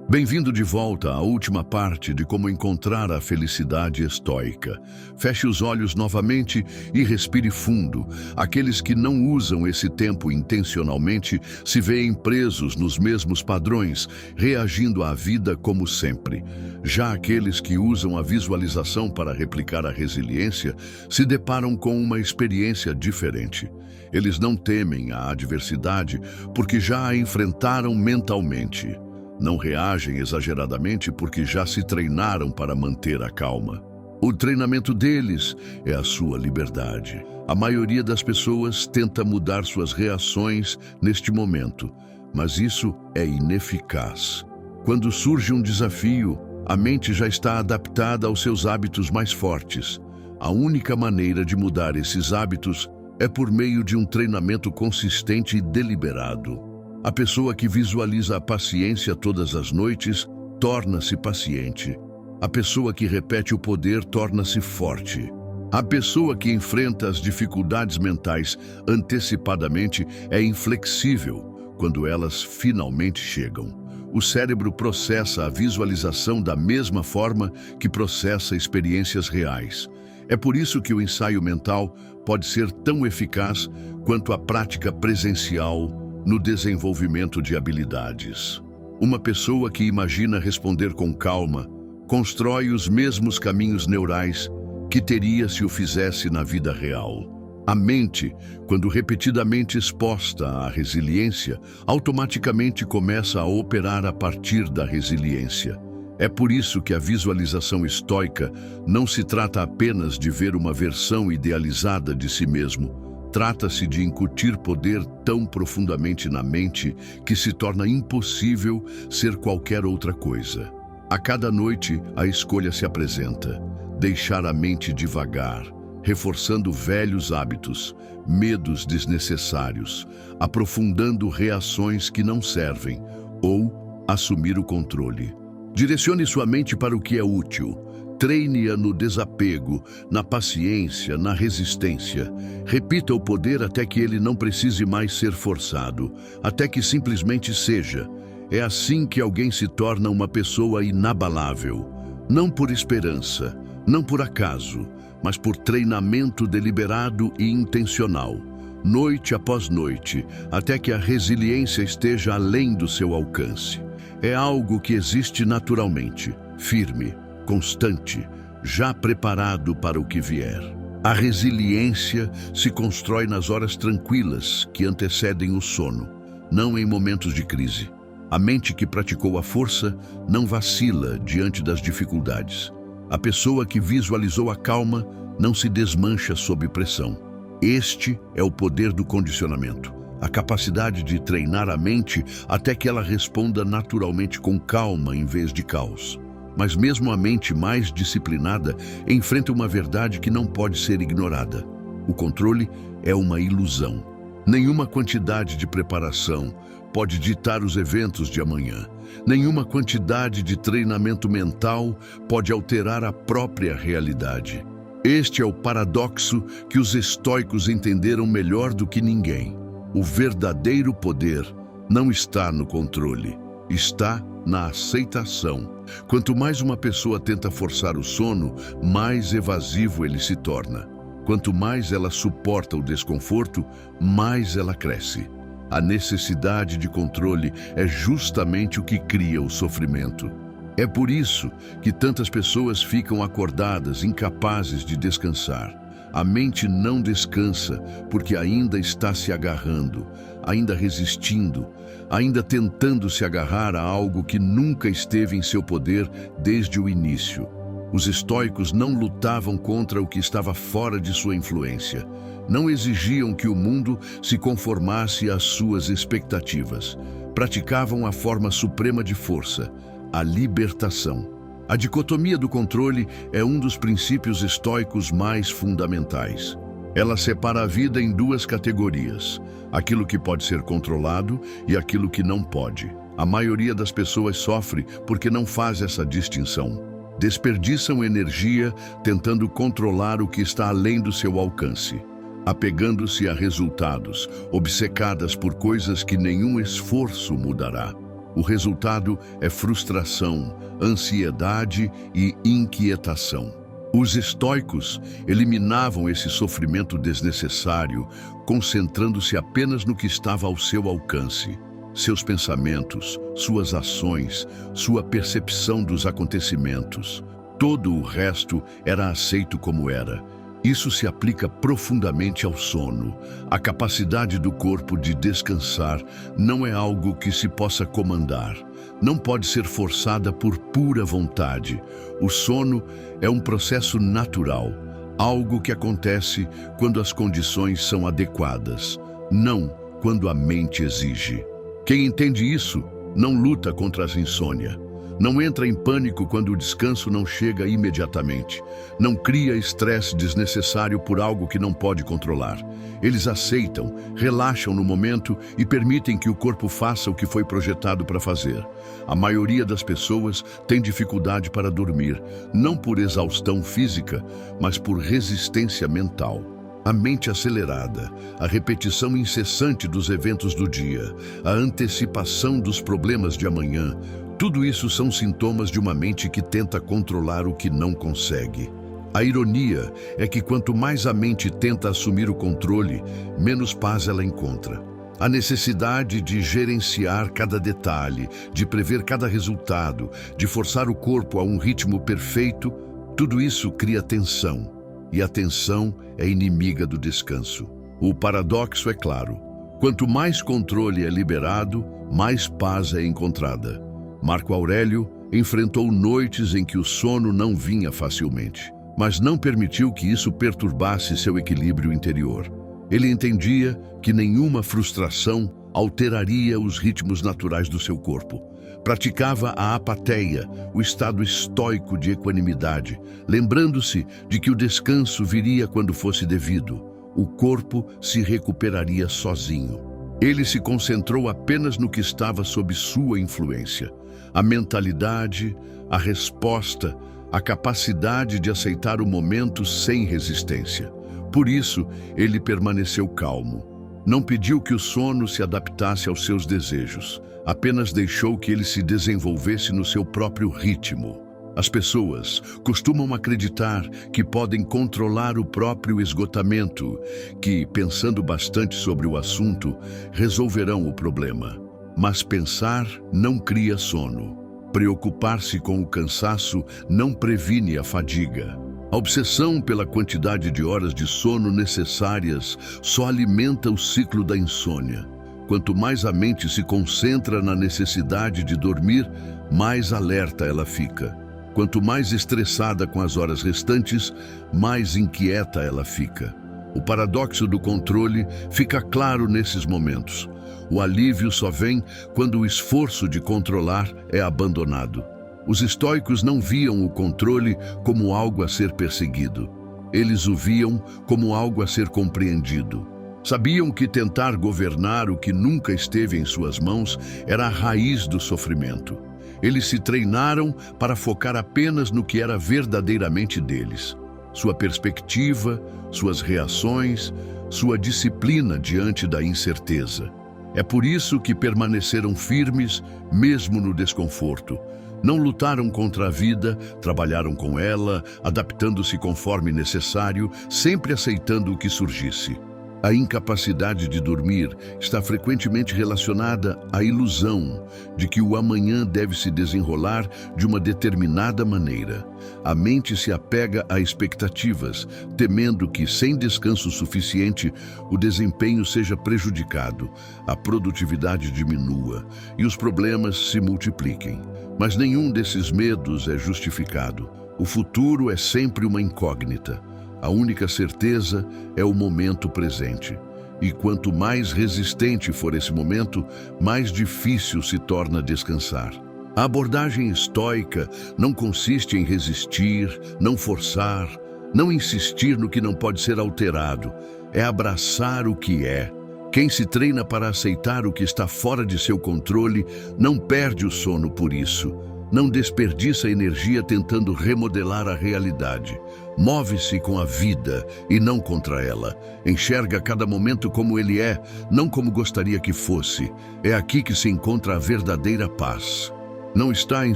Bem-vindo de volta à última parte de como encontrar a felicidade estoica. Feche os olhos novamente e respire fundo. Aqueles que não usam esse tempo intencionalmente se veem presos nos mesmos padrões, reagindo à vida como sempre. Já aqueles que usam a visualização para replicar a resiliência se deparam com uma experiência diferente. Eles não temem a adversidade porque já a enfrentaram mentalmente. Não reagem exageradamente porque já se treinaram para manter a calma. O treinamento deles é a sua liberdade. A maioria das pessoas tenta mudar suas reações neste momento, mas isso é ineficaz. Quando surge um desafio, a mente já está adaptada aos seus hábitos mais fortes. A única maneira de mudar esses hábitos é por meio de um treinamento consistente e deliberado. A pessoa que visualiza a paciência todas as noites torna-se paciente. A pessoa que repete o poder torna-se forte. A pessoa que enfrenta as dificuldades mentais antecipadamente é inflexível quando elas finalmente chegam. O cérebro processa a visualização da mesma forma que processa experiências reais. É por isso que o ensaio mental pode ser tão eficaz quanto a prática presencial no desenvolvimento de habilidades. Uma pessoa que imagina responder com calma constrói os mesmos caminhos neurais que teria se o fizesse na vida real. A mente, quando repetidamente exposta à resiliência, automaticamente começa a operar a partir da resiliência. É por isso que a visualização estoica não se trata apenas de ver uma versão idealizada de si mesmo. Trata-se de incutir poder tão profundamente na mente que se torna impossível ser qualquer outra coisa. A cada noite, a escolha se apresenta: deixar a mente divagar, reforçando velhos hábitos, medos desnecessários, aprofundando reações que não servem, ou assumir o controle. Direcione sua mente para o que é útil. Treine-a no desapego, na paciência, na resistência. Repita o poder até que ele não precise mais ser forçado, até que simplesmente seja. É assim que alguém se torna uma pessoa inabalável. Não por esperança, não por acaso, mas por treinamento deliberado e intencional. Noite após noite, até que a resiliência esteja além do seu alcance. É algo que existe naturalmente, firme, constante, já preparado para o que vier. A resiliência se constrói nas horas tranquilas que antecedem o sono, não em momentos de crise. A mente que praticou a força não vacila diante das dificuldades. A pessoa que visualizou a calma não se desmancha sob pressão. Este é o poder do condicionamento, a capacidade de treinar a mente até que ela responda naturalmente com calma em vez de caos. Mas mesmo a mente mais disciplinada enfrenta uma verdade que não pode ser ignorada. O controle é uma ilusão. Nenhuma quantidade de preparação pode ditar os eventos de amanhã. Nenhuma quantidade de treinamento mental pode alterar a própria realidade. Este é o paradoxo que os estoicos entenderam melhor do que ninguém. O verdadeiro poder não está no controle, está na aceitação. Quanto mais uma pessoa tenta forçar o sono, mais evasivo ele se torna. Quanto mais ela suporta o desconforto, mais ela cresce. A necessidade de controle é justamente o que cria o sofrimento. É por isso que tantas pessoas ficam acordadas, incapazes de descansar. A mente não descansa porque ainda está se agarrando, ainda resistindo, ainda tentando se agarrar a algo que nunca esteve em seu poder desde o início. Os estoicos não lutavam contra o que estava fora de sua influência. Não exigiam que o mundo se conformasse às suas expectativas. Praticavam a forma suprema de força, a libertação. A dicotomia do controle é um dos princípios estoicos mais fundamentais. Ela separa a vida em duas categorias: aquilo que pode ser controlado e aquilo que não pode. A maioria das pessoas sofre porque não faz essa distinção. Desperdiçam energia tentando controlar o que está além do seu alcance, apegando-se a resultados, obcecadas por coisas que nenhum esforço mudará. O resultado é frustração, ansiedade e inquietação. Os estoicos eliminavam esse sofrimento desnecessário, concentrando-se apenas no que estava ao seu alcance. Seus pensamentos, suas ações, sua percepção dos acontecimentos. Todo o resto era aceito como era. Isso se aplica profundamente ao sono. A capacidade do corpo de descansar não é algo que se possa comandar. Não pode ser forçada por pura vontade. O sono é um processo natural, algo que acontece quando as condições são adequadas, não quando a mente exige. Quem entende isso não luta contra a insônia. Não entra em pânico quando o descanso não chega imediatamente. Não cria estresse desnecessário por algo que não pode controlar. Eles aceitam, relaxam no momento e permitem que o corpo faça o que foi projetado para fazer. A maioria das pessoas tem dificuldade para dormir, não por exaustão física, mas por resistência mental. A mente acelerada, a repetição incessante dos eventos do dia, a antecipação dos problemas de amanhã, tudo isso são sintomas de uma mente que tenta controlar o que não consegue. A ironia é que quanto mais a mente tenta assumir o controle, menos paz ela encontra. A necessidade de gerenciar cada detalhe, de prever cada resultado, de forçar o corpo a um ritmo perfeito, tudo isso cria tensão. E a tensão é inimiga do descanso. O paradoxo é claro. Quanto mais controle é liberado, mais paz é encontrada. Marco Aurélio enfrentou noites em que o sono não vinha facilmente, mas não permitiu que isso perturbasse seu equilíbrio interior. Ele entendia que nenhuma frustração alteraria os ritmos naturais do seu corpo. Praticava a apateia, o estado estoico de equanimidade, lembrando-se de que o descanso viria quando fosse devido. O corpo se recuperaria sozinho. Ele se concentrou apenas no que estava sob sua influência. A mentalidade, a resposta, a capacidade de aceitar o momento sem resistência. Por isso, ele permaneceu calmo. Não pediu que o sono se adaptasse aos seus desejos, apenas deixou que ele se desenvolvesse no seu próprio ritmo. As pessoas costumam acreditar que podem controlar o próprio esgotamento, que, pensando bastante sobre o assunto, resolverão o problema. Mas pensar não cria sono. Preocupar-se com o cansaço não previne a fadiga. A obsessão pela quantidade de horas de sono necessárias só alimenta o ciclo da insônia. Quanto mais a mente se concentra na necessidade de dormir, mais alerta ela fica. Quanto mais estressada com as horas restantes, mais inquieta ela fica. O paradoxo do controle fica claro nesses momentos. O alívio só vem quando o esforço de controlar é abandonado. Os estoicos não viam o controle como algo a ser perseguido. Eles o viam como algo a ser compreendido. Sabiam que tentar governar o que nunca esteve em suas mãos era a raiz do sofrimento. Eles se treinaram para focar apenas no que era verdadeiramente deles. Sua perspectiva, suas reações, sua disciplina diante da incerteza. É por isso que permaneceram firmes, mesmo no desconforto. Não lutaram contra a vida, trabalharam com ela, adaptando-se conforme necessário, sempre aceitando o que surgisse. A incapacidade de dormir está frequentemente relacionada à ilusão de que o amanhã deve se desenrolar de uma determinada maneira. A mente se apega a expectativas, temendo que, sem descanso suficiente, o desempenho seja prejudicado, a produtividade diminua e os problemas se multipliquem. Mas nenhum desses medos é justificado. O futuro é sempre uma incógnita. A única certeza é o momento presente. E quanto mais resistente for esse momento, mais difícil se torna descansar. A abordagem estoica não consiste em resistir, não forçar, não insistir no que não pode ser alterado. É abraçar o que é. Quem se treina para aceitar o que está fora de seu controle não perde o sono por isso. Não desperdiça energia tentando remodelar a realidade. Move-se com a vida e não contra ela. Enxerga cada momento como ele é, não como gostaria que fosse. É aqui que se encontra a verdadeira paz. Não está em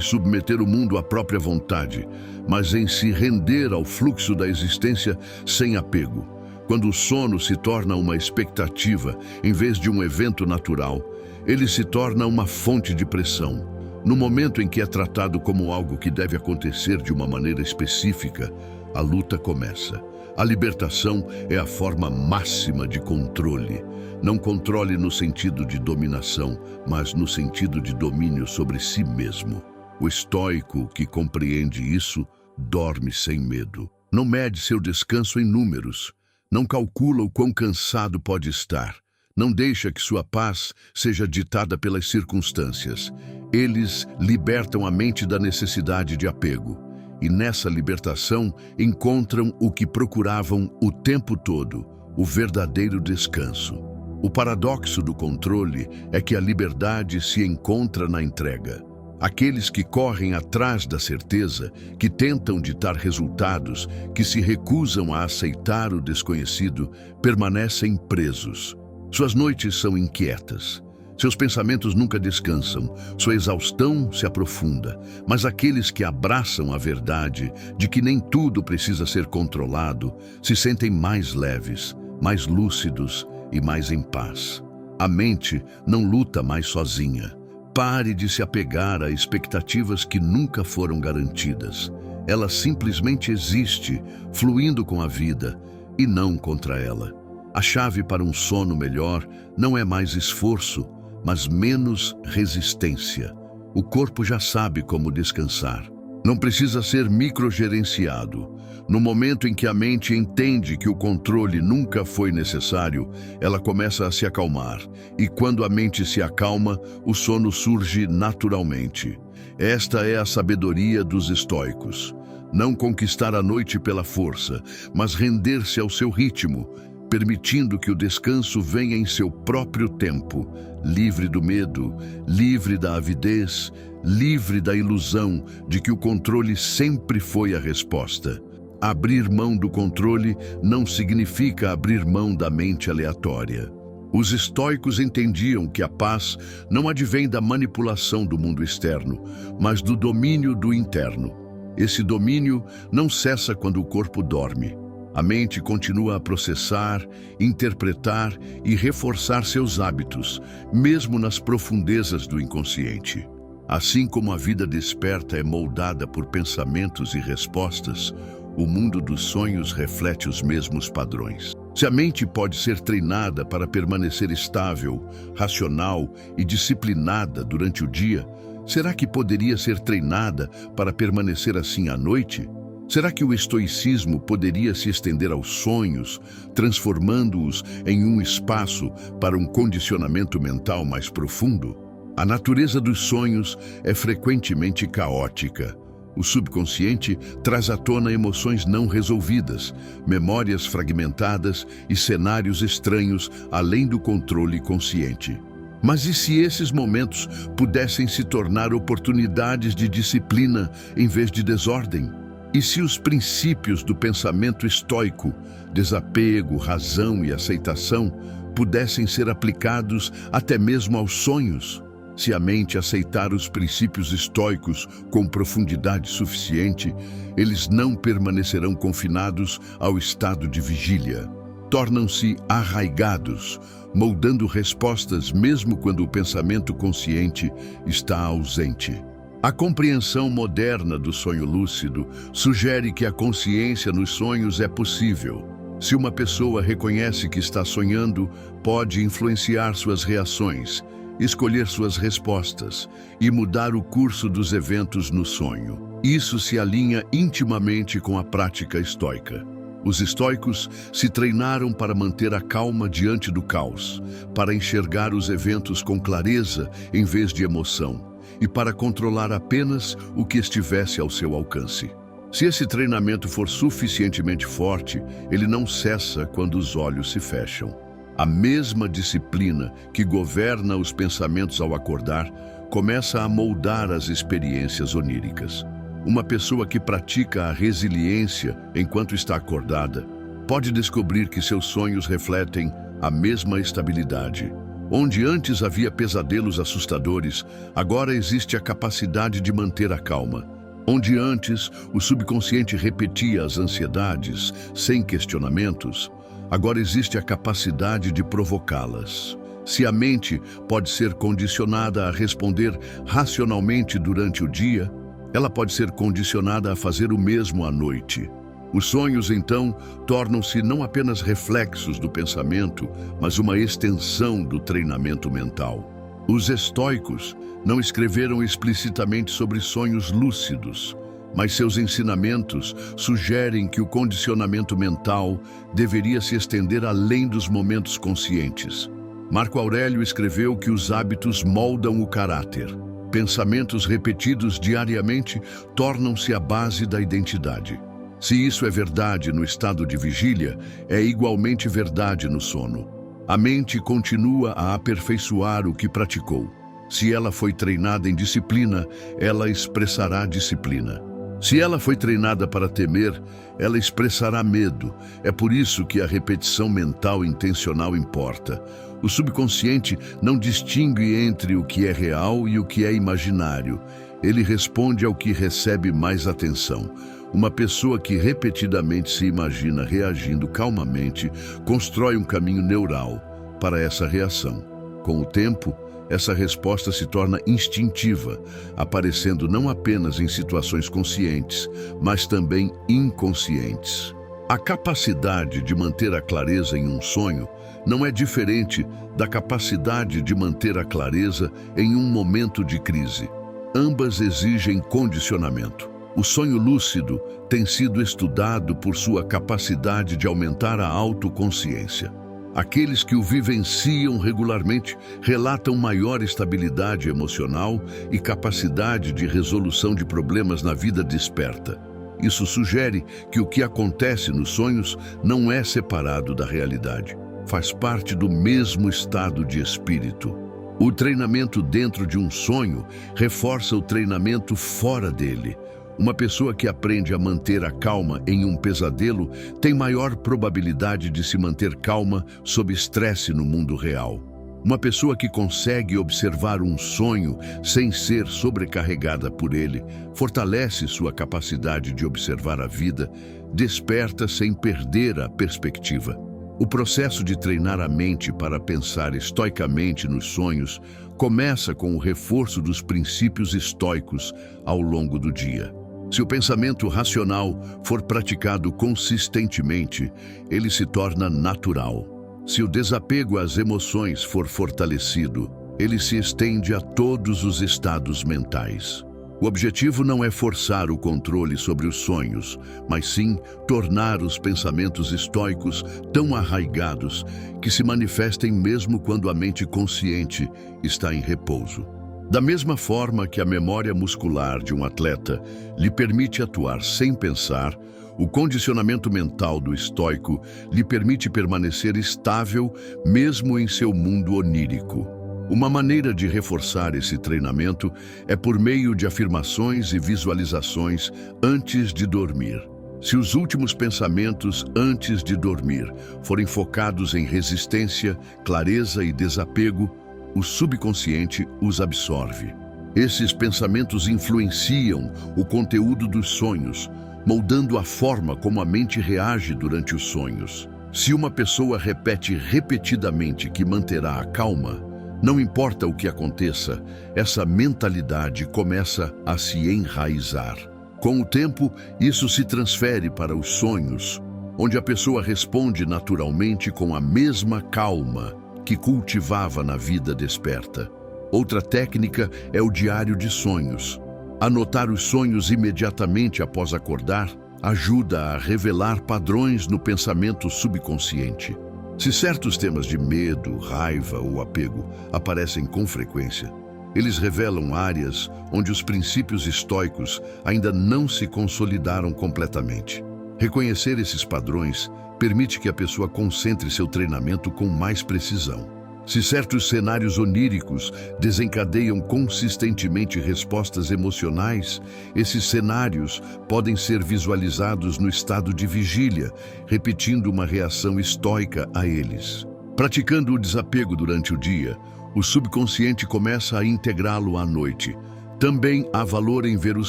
submeter o mundo à própria vontade, mas em se render ao fluxo da existência sem apego. Quando o sono se torna uma expectativa, em vez de um evento natural, ele se torna uma fonte de pressão. No momento em que é tratado como algo que deve acontecer de uma maneira específica, a luta começa. A libertação é a forma máxima de controle. Não controle no sentido de dominação, mas no sentido de domínio sobre si mesmo. O estoico que compreende isso dorme sem medo. Não mede seu descanso em números. Não calcula o quão cansado pode estar. Não deixa que sua paz seja ditada pelas circunstâncias. Eles libertam a mente da necessidade de apego. E nessa libertação encontram o que procuravam o tempo todo, o verdadeiro descanso. O paradoxo do controle é que a liberdade se encontra na entrega. Aqueles que correm atrás da certeza, que tentam ditar resultados, que se recusam a aceitar o desconhecido, permanecem presos. Suas noites são inquietas. Seus pensamentos nunca descansam, sua exaustão se aprofunda. Mas aqueles que abraçam a verdade de que nem tudo precisa ser controlado, se sentem mais leves, mais lúcidos e mais em paz. A mente não luta mais sozinha. Pare de se apegar a expectativas que nunca foram garantidas. Ela simplesmente existe, fluindo com a vida e não contra ela. A chave para um sono melhor não é mais esforço, mas menos resistência. O corpo já sabe como descansar. Não precisa ser microgerenciado. No momento em que a mente entende que o controle nunca foi necessário, ela começa a se acalmar. E quando a mente se acalma, o sono surge naturalmente. Esta é a sabedoria dos estoicos. Não conquistar a noite pela força, mas render-se ao seu ritmo, permitindo que o descanso venha em seu próprio tempo, livre do medo, livre da avidez, livre da ilusão de que o controle sempre foi a resposta. Abrir mão do controle não significa abrir mão da mente aleatória. Os estoicos entendiam que a paz não advém da manipulação do mundo externo, mas do domínio do interno. Esse domínio não cessa quando o corpo dorme. A mente continua a processar, interpretar e reforçar seus hábitos, mesmo nas profundezas do inconsciente. Assim como a vida desperta é moldada por pensamentos e respostas, o mundo dos sonhos reflete os mesmos padrões. Se a mente pode ser treinada para permanecer estável, racional e disciplinada durante o dia, será que poderia ser treinada para permanecer assim à noite? Será que o estoicismo poderia se estender aos sonhos, transformando-os em um espaço para um condicionamento mental mais profundo? A natureza dos sonhos é frequentemente caótica. O subconsciente traz à tona emoções não resolvidas, memórias fragmentadas e cenários estranhos além do controle consciente. Mas e se esses momentos pudessem se tornar oportunidades de disciplina em vez de desordem? E se os princípios do pensamento estoico, desapego, razão e aceitação, pudessem ser aplicados até mesmo aos sonhos? Se a mente aceitar os princípios estoicos com profundidade suficiente, eles não permanecerão confinados ao estado de vigília. Tornam-se arraigados, moldando respostas mesmo quando o pensamento consciente está ausente. A compreensão moderna do sonho lúcido sugere que a consciência nos sonhos é possível. Se uma pessoa reconhece que está sonhando, pode influenciar suas reações, escolher suas respostas e mudar o curso dos eventos no sonho. Isso se alinha intimamente com a prática estoica. Os estoicos se treinaram para manter a calma diante do caos, para enxergar os eventos com clareza em vez de emoção, e para controlar apenas o que estivesse ao seu alcance. Se esse treinamento for suficientemente forte, ele não cessa quando os olhos se fecham. A mesma disciplina que governa os pensamentos ao acordar começa a moldar as experiências oníricas. Uma pessoa que pratica a resiliência enquanto está acordada pode descobrir que seus sonhos refletem a mesma estabilidade. Onde antes havia pesadelos assustadores, agora existe a capacidade de manter a calma. Onde antes o subconsciente repetia as ansiedades sem questionamentos, agora existe a capacidade de provocá-las. Se a mente pode ser condicionada a responder racionalmente durante o dia, ela pode ser condicionada a fazer o mesmo à noite. Os sonhos, então, tornam-se não apenas reflexos do pensamento, mas uma extensão do treinamento mental. Os estoicos não escreveram explicitamente sobre sonhos lúcidos, mas seus ensinamentos sugerem que o condicionamento mental deveria se estender além dos momentos conscientes. Marco Aurélio escreveu que os hábitos moldam o caráter. Pensamentos repetidos diariamente tornam-se a base da identidade. Se isso é verdade no estado de vigília, é igualmente verdade no sono. A mente continua a aperfeiçoar o que praticou. Se ela foi treinada em disciplina, ela expressará disciplina. Se ela foi treinada para temer, ela expressará medo. É por isso que a repetição mental intencional importa. O subconsciente não distingue entre o que é real e o que é imaginário. Ele responde ao que recebe mais atenção. Uma pessoa que repetidamente se imagina reagindo calmamente constrói um caminho neural para essa reação. Com o tempo, essa resposta se torna instintiva, aparecendo não apenas em situações conscientes, mas também inconscientes. A capacidade de manter a clareza em um sonho não é diferente da capacidade de manter a clareza em um momento de crise. Ambas exigem condicionamento. O sonho lúcido tem sido estudado por sua capacidade de aumentar a autoconsciência. Aqueles que o vivenciam regularmente relatam maior estabilidade emocional e capacidade de resolução de problemas na vida desperta. Isso sugere que o que acontece nos sonhos não é separado da realidade. Faz parte do mesmo estado de espírito. O treinamento dentro de um sonho reforça o treinamento fora dele. Uma pessoa que aprende a manter a calma em um pesadelo tem maior probabilidade de se manter calma sob estresse no mundo real. Uma pessoa que consegue observar um sonho sem ser sobrecarregada por ele fortalece sua capacidade de observar a vida, desperta sem perder a perspectiva. O processo de treinar a mente para pensar estoicamente nos sonhos começa com o reforço dos princípios estoicos ao longo do dia. Se o pensamento racional for praticado consistentemente, ele se torna natural. Se o desapego às emoções for fortalecido, ele se estende a todos os estados mentais. O objetivo não é forçar o controle sobre os sonhos, mas sim tornar os pensamentos estoicos tão arraigados que se manifestem mesmo quando a mente consciente está em repouso. Da mesma forma que a memória muscular de um atleta lhe permite atuar sem pensar, o condicionamento mental do estoico lhe permite permanecer estável mesmo em seu mundo onírico. Uma maneira de reforçar esse treinamento é por meio de afirmações e visualizações antes de dormir. Se os últimos pensamentos antes de dormir forem focados em resistência, clareza e desapego, o subconsciente os absorve. Esses pensamentos influenciam o conteúdo dos sonhos, moldando a forma como a mente reage durante os sonhos. Se uma pessoa repete repetidamente que manterá a calma, não importa o que aconteça, essa mentalidade começa a se enraizar. Com o tempo, isso se transfere para os sonhos, onde a pessoa responde naturalmente com a mesma calma que cultivava na vida desperta. Outra técnica é o diário de sonhos. Anotar os sonhos imediatamente após acordar ajuda a revelar padrões no pensamento subconsciente. Se certos temas de medo, raiva ou apego aparecem com frequência, eles revelam áreas onde os princípios estoicos ainda não se consolidaram completamente. Reconhecer esses padrões permite que a pessoa concentre seu treinamento com mais precisão. Se certos cenários oníricos desencadeiam consistentemente respostas emocionais, esses cenários podem ser visualizados no estado de vigília, repetindo uma reação estoica a eles. Praticando o desapego durante o dia, o subconsciente começa a integrá-lo à noite. Também há valor em ver os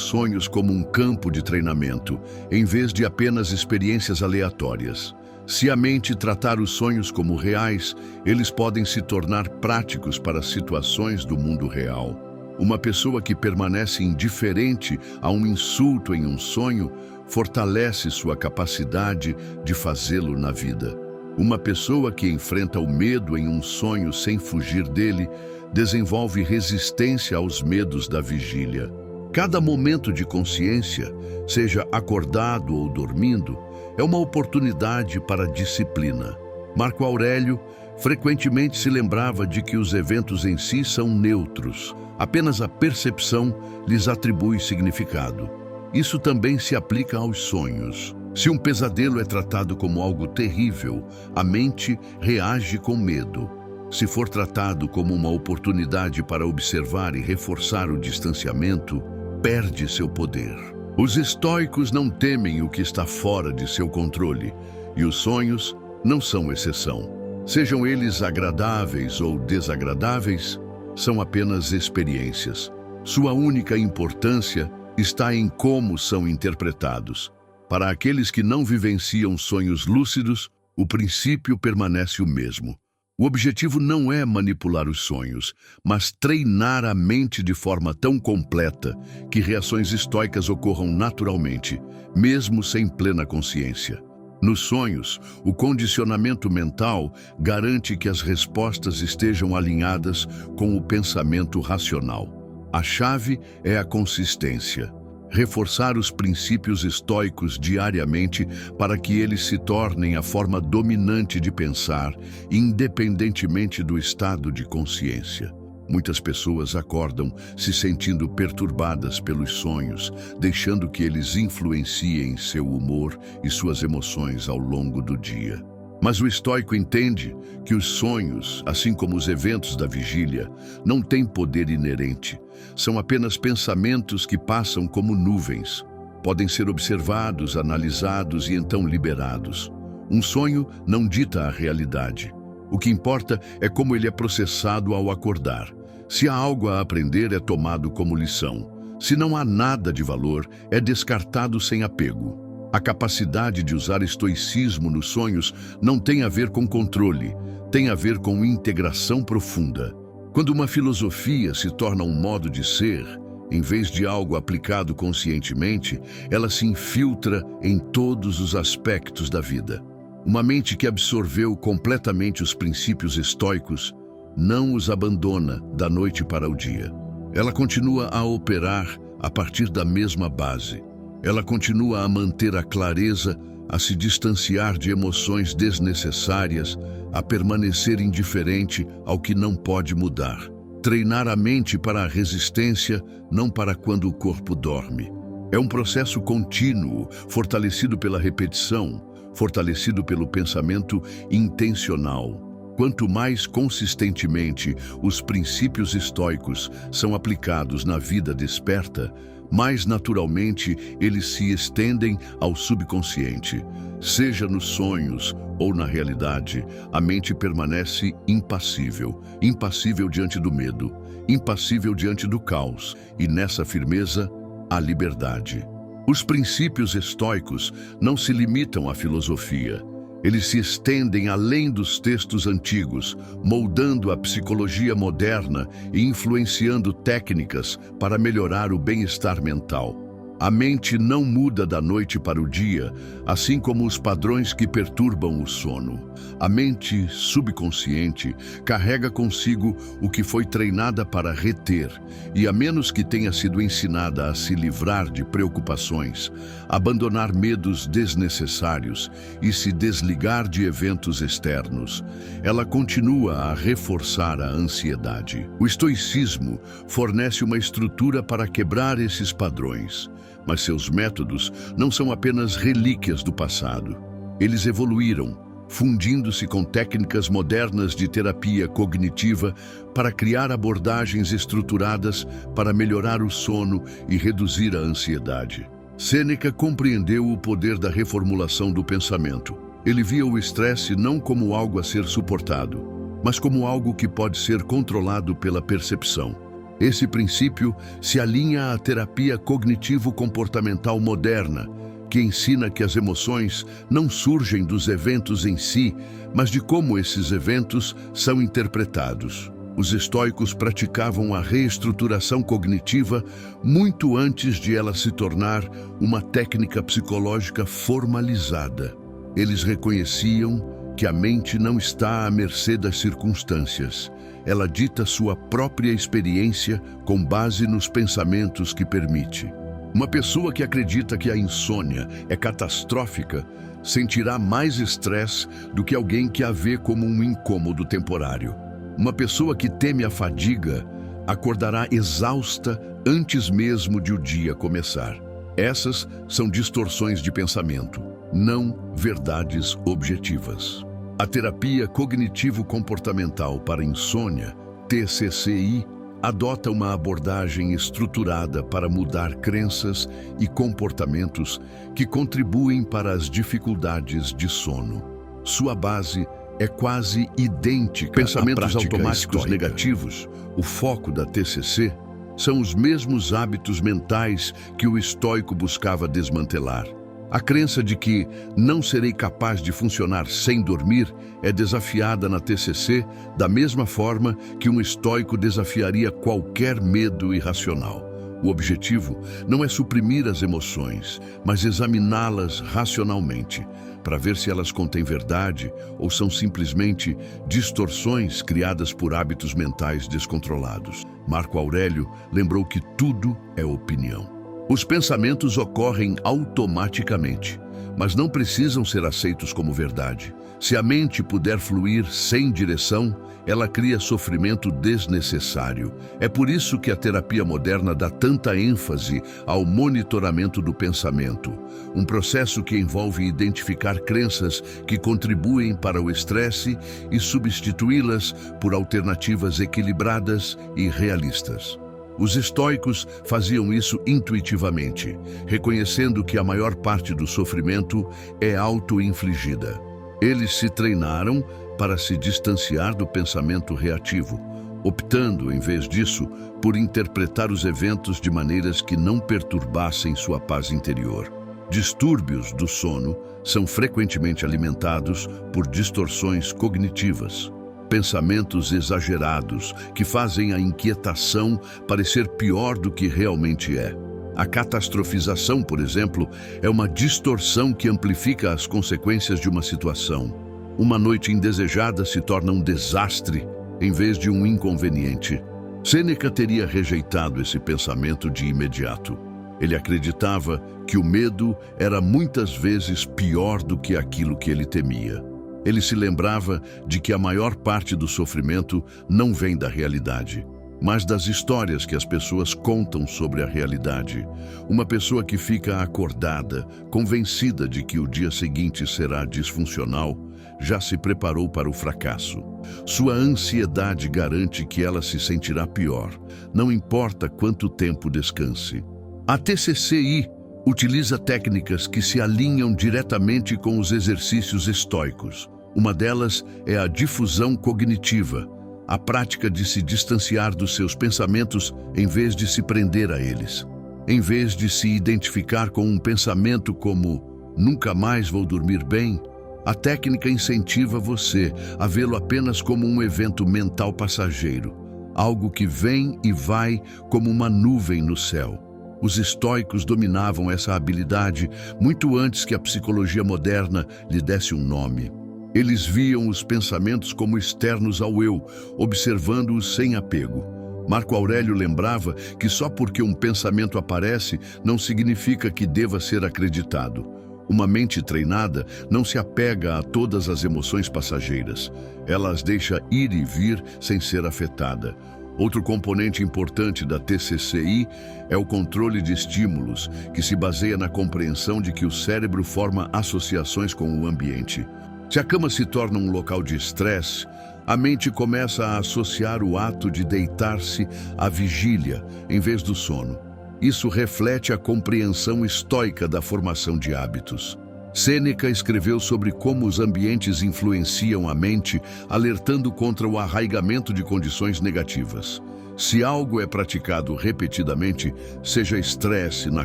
sonhos como um campo de treinamento, em vez de apenas experiências aleatórias. Se a mente tratar os sonhos como reais, eles podem se tornar práticos para situações do mundo real. Uma pessoa que permanece indiferente a um insulto em um sonho fortalece sua capacidade de fazê-lo na vida. Uma pessoa que enfrenta o medo em um sonho sem fugir dele desenvolve resistência aos medos da vigília. Cada momento de consciência, seja acordado ou dormindo, é uma oportunidade para a disciplina. Marco Aurélio frequentemente se lembrava de que os eventos em si são neutros. Apenas a percepção lhes atribui significado. Isso também se aplica aos sonhos. Se um pesadelo é tratado como algo terrível, a mente reage com medo. Se for tratado como uma oportunidade para observar e reforçar o distanciamento, perde seu poder. Os estoicos não temem o que está fora de seu controle, e os sonhos não são exceção. Sejam eles agradáveis ou desagradáveis, são apenas experiências. Sua única importância está em como são interpretados. Para aqueles que não vivenciam sonhos lúcidos, o princípio permanece o mesmo. O objetivo não é manipular os sonhos, mas treinar a mente de forma tão completa que reações estoicas ocorram naturalmente, mesmo sem plena consciência. Nos sonhos, o condicionamento mental garante que as respostas estejam alinhadas com o pensamento racional. A chave é a consistência. Reforçar os princípios estoicos diariamente para que eles se tornem a forma dominante de pensar, independentemente do estado de consciência. Muitas pessoas acordam se sentindo perturbadas pelos sonhos, deixando que eles influenciem seu humor e suas emoções ao longo do dia. Mas o estoico entende que os sonhos, assim como os eventos da vigília, não têm poder inerente. São apenas pensamentos que passam como nuvens. Podem ser observados, analisados e então liberados. Um sonho não dita a realidade. O que importa é como ele é processado ao acordar. Se há algo a aprender, é tomado como lição. Se não há nada de valor, é descartado sem apego. A capacidade de usar estoicismo nos sonhos não tem a ver com controle, tem a ver com integração profunda. Quando uma filosofia se torna um modo de ser, em vez de algo aplicado conscientemente, ela se infiltra em todos os aspectos da vida. Uma mente que absorveu completamente os princípios estoicos não os abandona da noite para o dia. Ela continua a operar a partir da mesma base. Ela continua a manter a clareza, a se distanciar de emoções desnecessárias, a permanecer indiferente ao que não pode mudar. Treinar a mente para a resistência, não para quando o corpo dorme. É um processo contínuo, fortalecido pela repetição, fortalecido pelo pensamento intencional. Quanto mais consistentemente os princípios estoicos são aplicados na vida desperta, mais naturalmente eles se estendem ao subconsciente. Seja nos sonhos ou na realidade, a mente permanece impassível, impassível diante do medo, impassível diante do caos, e nessa firmeza, a liberdade. Os princípios estoicos não se limitam à filosofia. Eles se estendem além dos textos antigos, moldando a psicologia moderna e influenciando técnicas para melhorar o bem-estar mental. A mente não muda da noite para o dia, assim como os padrões que perturbam o sono. A mente subconsciente carrega consigo o que foi treinada para reter, e a menos que tenha sido ensinada a se livrar de preocupações, abandonar medos desnecessários e se desligar de eventos externos, ela continua a reforçar a ansiedade. O estoicismo fornece uma estrutura para quebrar esses padrões, mas seus métodos não são apenas relíquias do passado. Eles evoluíram, fundindo-se com técnicas modernas de terapia cognitiva para criar abordagens estruturadas para melhorar o sono e reduzir a ansiedade. Sêneca compreendeu o poder da reformulação do pensamento. Ele via o estresse não como algo a ser suportado, mas como algo que pode ser controlado pela percepção. Esse princípio se alinha à terapia cognitivo-comportamental moderna, que ensina que as emoções não surgem dos eventos em si, mas de como esses eventos são interpretados. Os estoicos praticavam a reestruturação cognitiva muito antes de ela se tornar uma técnica psicológica formalizada. Eles reconheciam que a mente não está à mercê das circunstâncias. Ela dita sua própria experiência com base nos pensamentos que permite. Uma pessoa que acredita que a insônia é catastrófica sentirá mais estresse do que alguém que a vê como um incômodo temporário. Uma pessoa que teme a fadiga acordará exausta antes mesmo de o dia começar. Essas são distorções de pensamento, não verdades objetivas. A terapia cognitivo-comportamental para insônia, TCCI, adota uma abordagem estruturada para mudar crenças e comportamentos que contribuem para as dificuldades de sono. Sua base é quase idêntica. Pensamentos automáticos negativos, o foco da TCC, são os mesmos hábitos mentais que o estoico buscava desmantelar. A crença de que não serei capaz de funcionar sem dormir é desafiada na TCC da mesma forma que um estoico desafiaria qualquer medo irracional. O objetivo não é suprimir as emoções, mas examiná-las racionalmente, para ver se elas contêm verdade ou são simplesmente distorções criadas por hábitos mentais descontrolados. Marco Aurélio lembrou que tudo é opinião. Os pensamentos ocorrem automaticamente, mas não precisam ser aceitos como verdade. Se a mente puder fluir sem direção, ela cria sofrimento desnecessário. É por isso que a terapia moderna dá tanta ênfase ao monitoramento do pensamento, um processo que envolve identificar crenças que contribuem para o estresse e substituí-las por alternativas equilibradas e realistas. Os estoicos faziam isso intuitivamente, reconhecendo que a maior parte do sofrimento é auto-infligida. Eles se treinaram para se distanciar do pensamento reativo, optando, em vez disso, por interpretar os eventos de maneiras que não perturbassem sua paz interior. Distúrbios do sono são frequentemente alimentados por distorções cognitivas. Pensamentos exagerados que fazem a inquietação parecer pior do que realmente é. A catastrofização, por exemplo, é uma distorção que amplifica as consequências de uma situação. Uma noite indesejada se torna um desastre em vez de um inconveniente. Sêneca teria rejeitado esse pensamento de imediato. Ele acreditava que o medo era muitas vezes pior do que aquilo que ele temia. Ele se lembrava de que a maior parte do sofrimento não vem da realidade, mas das histórias que as pessoas contam sobre a realidade. Uma pessoa que fica acordada, convencida de que o dia seguinte será disfuncional, já se preparou para o fracasso. Sua ansiedade garante que ela se sentirá pior, não importa quanto tempo descanse. A TCCI utiliza técnicas que se alinham diretamente com os exercícios estoicos. Uma delas é a difusão cognitiva, a prática de se distanciar dos seus pensamentos em vez de se prender a eles. Em vez de se identificar com um pensamento como "nunca mais vou dormir bem", a técnica incentiva você a vê-lo apenas como um evento mental passageiro, algo que vem e vai como uma nuvem no céu. Os estoicos dominavam essa habilidade muito antes que a psicologia moderna lhe desse um nome. Eles viam os pensamentos como externos ao eu, observando-os sem apego. Marco Aurélio lembrava que só porque um pensamento aparece não significa que deva ser acreditado. Uma mente treinada não se apega a todas as emoções passageiras. Ela as deixa ir e vir sem ser afetada. Outro componente importante da TCCI é o controle de estímulos, que se baseia na compreensão de que o cérebro forma associações com o ambiente. Se a cama se torna um local de estresse, a mente começa a associar o ato de deitar-se à vigília em vez do sono. Isso reflete a compreensão estoica da formação de hábitos. Sêneca escreveu sobre como os ambientes influenciam a mente, alertando contra o arraigamento de condições negativas. Se algo é praticado repetidamente, seja estresse na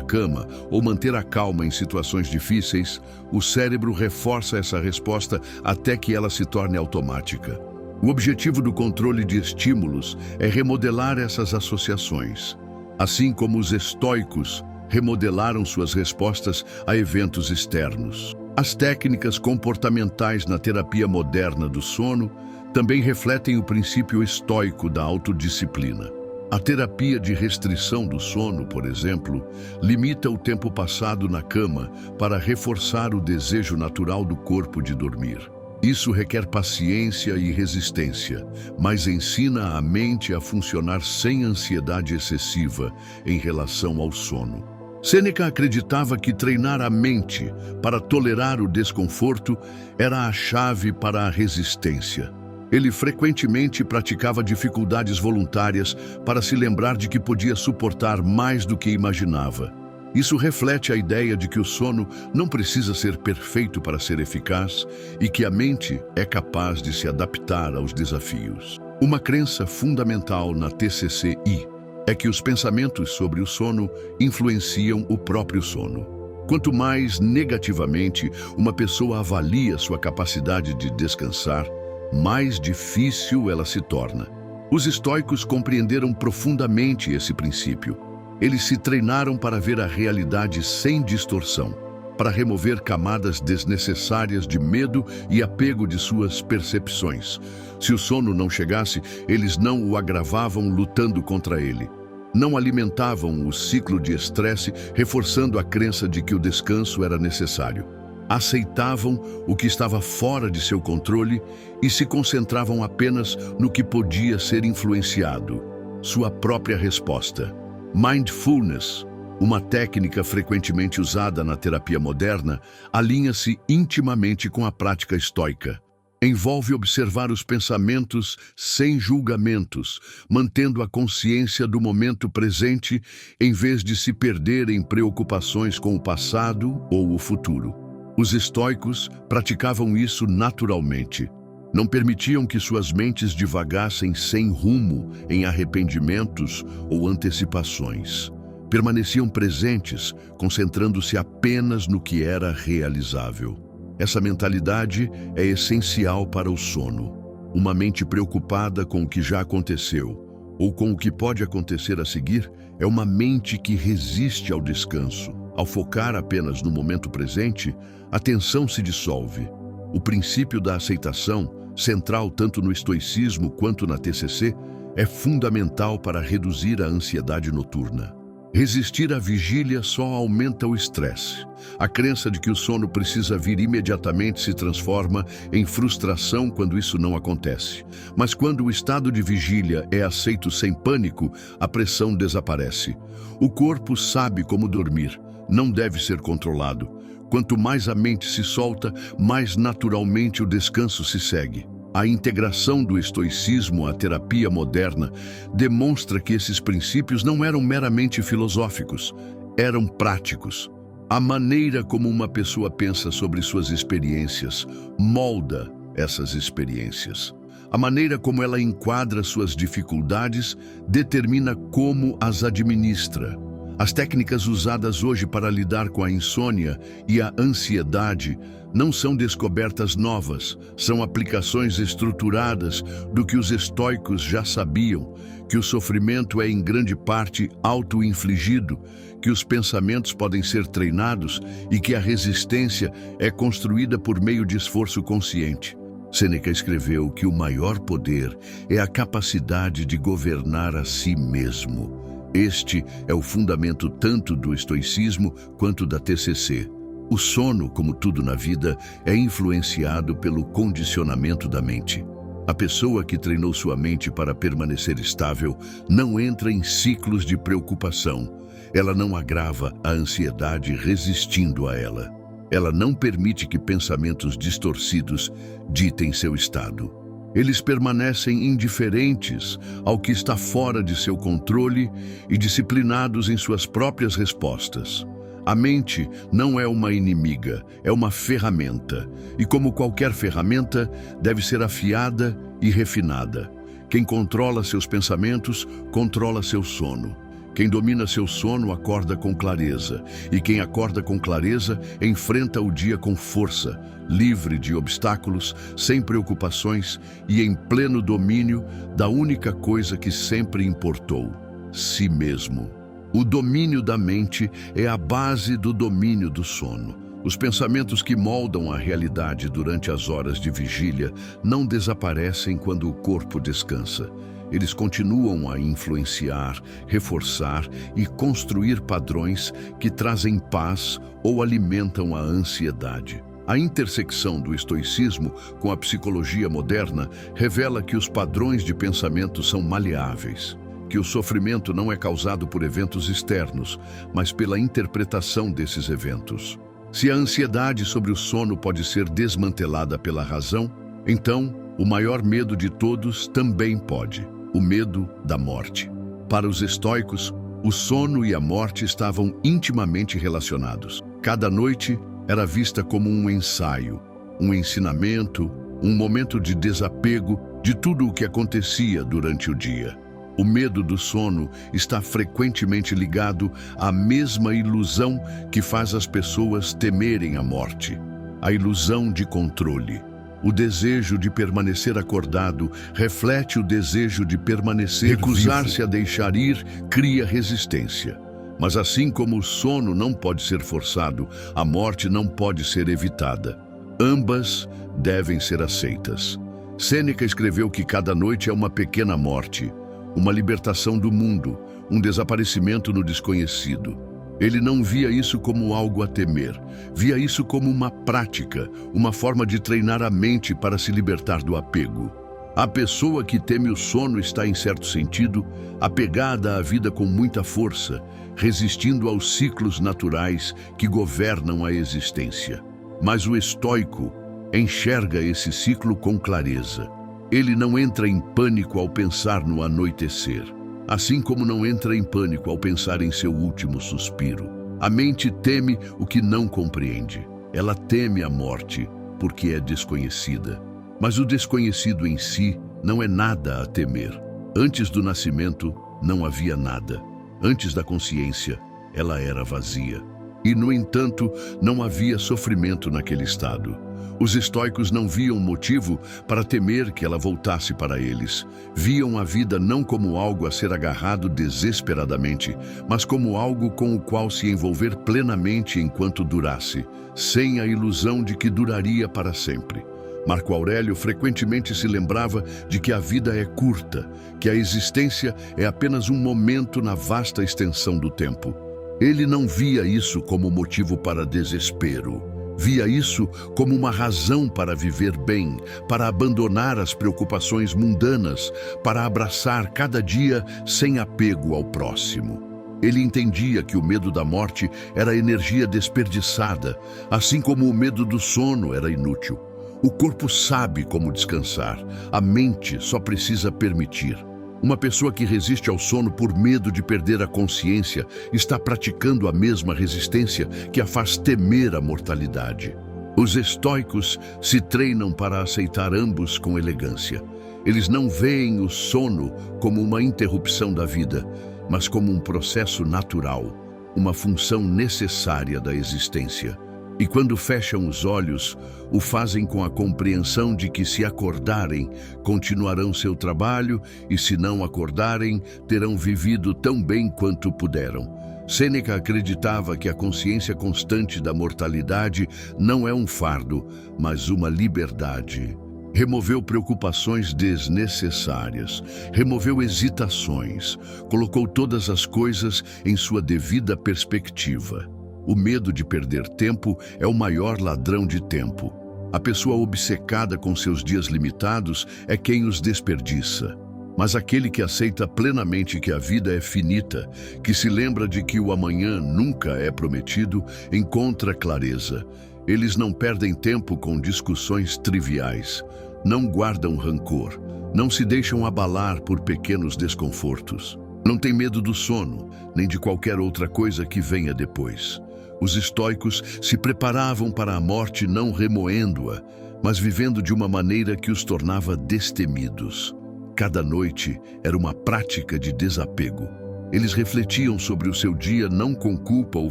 cama ou manter a calma em situações difíceis, o cérebro reforça essa resposta até que ela se torne automática. O objetivo do controle de estímulos é remodelar essas associações. Assim como os estoicos remodelaram suas respostas a eventos externos. As técnicas comportamentais na terapia moderna do sono também refletem o princípio estoico da autodisciplina. A terapia de restrição do sono, por exemplo, limita o tempo passado na cama para reforçar o desejo natural do corpo de dormir. Isso requer paciência e resistência, mas ensina a mente a funcionar sem ansiedade excessiva em relação ao sono. Sêneca acreditava que treinar a mente para tolerar o desconforto era a chave para a resistência. Ele frequentemente praticava dificuldades voluntárias para se lembrar de que podia suportar mais do que imaginava. Isso reflete a ideia de que o sono não precisa ser perfeito para ser eficaz e que a mente é capaz de se adaptar aos desafios. Uma crença fundamental na TCC-I é que os pensamentos sobre o sono influenciam o próprio sono. Quanto mais negativamente uma pessoa avalia sua capacidade de descansar, mais difícil ela se torna. Os estoicos compreenderam profundamente esse princípio. Eles se treinaram para ver a realidade sem distorção, para remover camadas desnecessárias de medo e apego de suas percepções. Se o sono não chegasse, eles não o agravavam lutando contra ele. Não alimentavam o ciclo de estresse, reforçando a crença de que o descanso era necessário. Aceitavam o que estava fora de seu controle e se concentravam apenas no que podia ser influenciado, sua própria resposta. Mindfulness, uma técnica frequentemente usada na terapia moderna, alinha-se intimamente com a prática estoica. Envolve observar os pensamentos sem julgamentos, mantendo a consciência do momento presente em vez de se perder em preocupações com o passado ou o futuro. Os estoicos praticavam isso naturalmente. Não permitiam que suas mentes divagassem sem rumo em arrependimentos ou antecipações. Permaneciam presentes, concentrando-se apenas no que era realizável. Essa mentalidade é essencial para o sono. Uma mente preocupada com o que já aconteceu ou com o que pode acontecer a seguir é uma mente que resiste ao descanso. Ao focar apenas no momento presente, a tensão se dissolve. O princípio da aceitação, central tanto no estoicismo quanto na TCC, é fundamental para reduzir a ansiedade noturna. Resistir à vigília só aumenta o estresse. A crença de que o sono precisa vir imediatamente se transforma em frustração quando isso não acontece. Mas quando o estado de vigília é aceito sem pânico, a pressão desaparece. O corpo sabe como dormir, não deve ser controlado. Quanto mais a mente se solta, mais naturalmente o descanso se segue. A integração do estoicismo à terapia moderna demonstra que esses princípios não eram meramente filosóficos, eram práticos. A maneira como uma pessoa pensa sobre suas experiências molda essas experiências. A maneira como ela enquadra suas dificuldades determina como as administra. As técnicas usadas hoje para lidar com a insônia e a ansiedade não são descobertas novas, são aplicações estruturadas do que os estoicos já sabiam, que o sofrimento é em grande parte auto-infligido, que os pensamentos podem ser treinados e que a resistência é construída por meio de esforço consciente. Sêneca escreveu que o maior poder é a capacidade de governar a si mesmo. Este é o fundamento tanto do estoicismo quanto da TCC. O sono, como tudo na vida, é influenciado pelo condicionamento da mente. A pessoa que treinou sua mente para permanecer estável não entra em ciclos de preocupação. Ela não agrava a ansiedade resistindo a ela. Ela não permite que pensamentos distorcidos ditem seu estado. Eles permanecem indiferentes ao que está fora de seu controle e disciplinados em suas próprias respostas. A mente não é uma inimiga, é uma ferramenta. E como qualquer ferramenta, deve ser afiada e refinada. Quem controla seus pensamentos, controla seu sono. Quem domina seu sono acorda com clareza, e quem acorda com clareza enfrenta o dia com força, livre de obstáculos, sem preocupações e em pleno domínio da única coisa que sempre importou: si mesmo. O domínio da mente é a base do domínio do sono. Os pensamentos que moldam a realidade durante as horas de vigília não desaparecem quando o corpo descansa. Eles continuam a influenciar, reforçar e construir padrões que trazem paz ou alimentam a ansiedade. A intersecção do estoicismo com a psicologia moderna revela que os padrões de pensamento são maleáveis, que o sofrimento não é causado por eventos externos, mas pela interpretação desses eventos. Se a ansiedade sobre o sono pode ser desmantelada pela razão, então o maior medo de todos também pode: o medo da morte. Para os estoicos, o sono e a morte estavam intimamente relacionados. Cada noite era vista como um ensaio, um ensinamento, um momento de desapego de tudo o que acontecia durante o dia. O medo do sono está frequentemente ligado à mesma ilusão que faz as pessoas temerem a morte: a ilusão de controle. O desejo de permanecer acordado reflete o desejo de permanecer vivo. Recusar-se a deixar ir cria resistência. Mas assim como o sono não pode ser forçado, a morte não pode ser evitada. Ambas devem ser aceitas. Sêneca escreveu que cada noite é uma pequena morte, uma libertação do mundo, um desaparecimento no desconhecido. Ele não via isso como algo a temer, via isso como uma prática, uma forma de treinar a mente para se libertar do apego. A pessoa que teme o sono está, em certo sentido, apegada à vida com muita força, resistindo aos ciclos naturais que governam a existência. Mas o estoico enxerga esse ciclo com clareza. Ele não entra em pânico ao pensar no anoitecer, assim como não entra em pânico ao pensar em seu último suspiro. A mente teme o que não compreende. Ela teme a morte porque é desconhecida. Mas o desconhecido em si não é nada a temer. Antes do nascimento, não havia nada. Antes da consciência, ela era vazia. E, no entanto, não havia sofrimento naquele estado. Os estoicos não viam motivo para temer que ela voltasse para eles. Viam a vida não como algo a ser agarrado desesperadamente, mas como algo com o qual se envolver plenamente enquanto durasse, sem a ilusão de que duraria para sempre. Marco Aurélio frequentemente se lembrava de que a vida é curta, que a existência é apenas um momento na vasta extensão do tempo. Ele não via isso como motivo para desespero. Via isso como uma razão para viver bem, para abandonar as preocupações mundanas, para abraçar cada dia sem apego ao próximo. Ele entendia que o medo da morte era energia desperdiçada, assim como o medo do sono era inútil. O corpo sabe como descansar, a mente só precisa permitir. Uma pessoa que resiste ao sono por medo de perder a consciência está praticando a mesma resistência que a faz temer a mortalidade. Os estoicos se treinam para aceitar ambos com elegância. Eles não veem o sono como uma interrupção da vida, mas como um processo natural, uma função necessária da existência. E quando fecham os olhos, o fazem com a compreensão de que, se acordarem, continuarão seu trabalho e, se não acordarem, terão vivido tão bem quanto puderam. Sêneca acreditava que a consciência constante da mortalidade não é um fardo, mas uma liberdade. Removeu preocupações desnecessárias, removeu hesitações, colocou todas as coisas em sua devida perspectiva. O medo de perder tempo é o maior ladrão de tempo. A pessoa obcecada com seus dias limitados é quem os desperdiça. Mas aquele que aceita plenamente que a vida é finita, que se lembra de que o amanhã nunca é prometido, encontra clareza. Eles não perdem tempo com discussões triviais, não guardam rancor, não se deixam abalar por pequenos desconfortos. Não têm medo do sono, nem de qualquer outra coisa que venha depois. Os estoicos se preparavam para a morte não remoendo-a, mas vivendo de uma maneira que os tornava destemidos. Cada noite era uma prática de desapego. Eles refletiam sobre o seu dia não com culpa ou